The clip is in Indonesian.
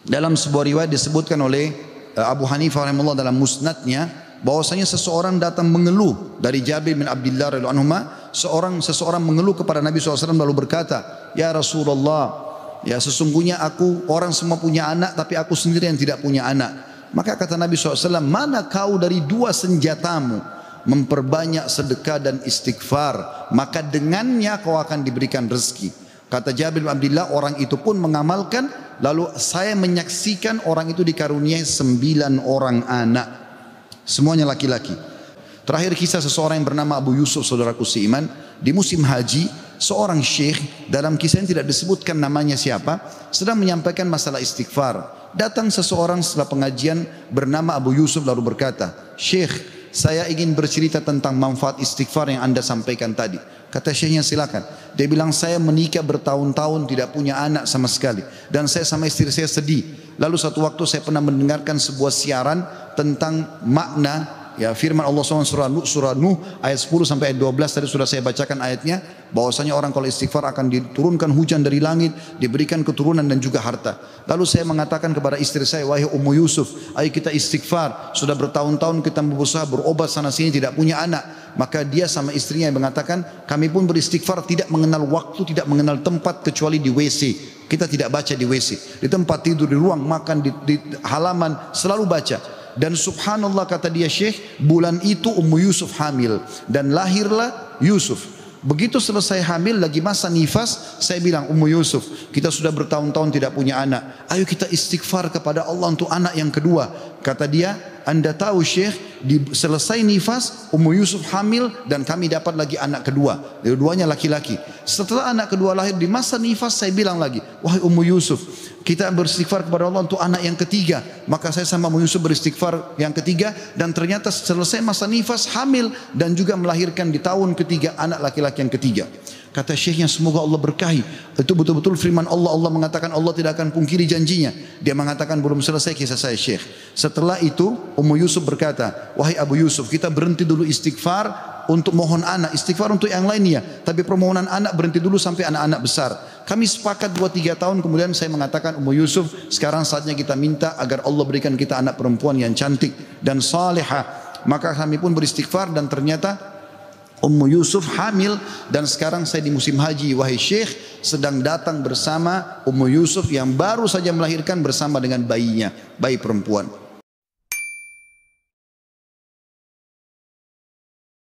Dalam sebuah riwayat disebutkan oleh Abu Hanifah rahimahullah dalam musnadnya, bahwasanya seseorang datang mengeluh dari Jabir bin Abdullah radhiyallahu anhu, seseorang mengeluh kepada Nabi SAW lalu berkata, ya Rasulullah, ya sesungguhnya orang semua punya anak tapi aku sendiri yang tidak punya anak. Maka kata Nabi SAW, mana kau dari dua senjatamu, memperbanyak sedekah dan istighfar, maka dengannya kau akan diberikan rezeki. Kata Jabir bin Abdullah, orang itu pun mengamalkan, lalu saya menyaksikan orang itu dikaruniai 9 orang anak, semuanya laki-laki. Terakhir kisah seseorang yang bernama Abu Yusuf, saudaraku seiman, di musim haji, seorang syekh, dalam kisah yang tidak disebutkan namanya siapa, sedang menyampaikan masalah istighfar. Datang seseorang setelah pengajian bernama Abu Yusuf lalu berkata, Syekh, saya ingin bercerita tentang manfaat istighfar yang anda sampaikan tadi. Kata syekhnya, silakan. Dia bilang, saya menikah bertahun-tahun tidak punya anak sama sekali, dan saya sama istri saya sedih. Lalu satu waktu saya pernah mendengarkan sebuah siaran tentang makna ya firman Allah SWT surah Nuh ayat 10 sampai ayat 12. Tadi sudah saya bacakan ayatnya, bahwasanya orang kalau istighfar akan diturunkan hujan dari langit, diberikan keturunan dan juga harta. Lalu saya mengatakan kepada istri saya, wahai Ummu Yusuf, ayo kita istighfar, sudah bertahun-tahun kita berusaha berobat sana sini tidak punya anak. Maka dia sama istrinya yang mengatakan, kami pun beristighfar tidak mengenal waktu, tidak mengenal tempat kecuali di WC. Kita tidak baca di WC, di tempat tidur, di ruang makan, di halaman, selalu baca. Dan subhanallah, kata dia Syekh, bulan itu Ummu Yusuf hamil dan lahirlah Yusuf. Begitu selesai hamil, lagi masa nifas, saya bilang, Ummu Yusuf, kita sudah bertahun-tahun tidak punya anak, ayo kita istighfar kepada Allah untuk anak yang kedua. Kata dia, anda tahu Syekh, selesai nifas Ummu Yusuf hamil dan kami dapat lagi anak kedua, dua-duanya laki-laki. Setelah anak kedua lahir, di masa nifas saya bilang lagi, wahai Ummu Yusuf, kita beristighfar kepada Allah untuk anak yang ketiga. Maka saya sama Ummu Yusuf beristighfar yang ketiga, dan ternyata selesai masa nifas hamil dan juga melahirkan di tahun ketiga anak laki-laki yang ketiga. Kata syekhnya, semoga Allah berkahi. Itu betul-betul firman Allah. Allah mengatakan Allah tidak akan pungkiri janjinya. Dia mengatakan belum selesai kisah saya Syekh. Setelah itu Ummu Yusuf berkata, wahai Abu Yusuf, kita berhenti dulu istighfar untuk mohon anak, istighfar untuk yang lainnya, tapi permohonan anak berhenti dulu sampai anak-anak besar. Kami sepakat 2-3 tahun kemudian saya mengatakan, Ummu Yusuf, sekarang saatnya kita minta agar Allah berikan kita anak perempuan yang cantik dan salihah. Maka kami pun beristighfar dan ternyata Ummu Yusuf hamil, dan sekarang saya di musim haji, wahai Syekh, sedang datang bersama Ummu Yusuf yang baru saja melahirkan bersama dengan bayinya, bayi perempuan.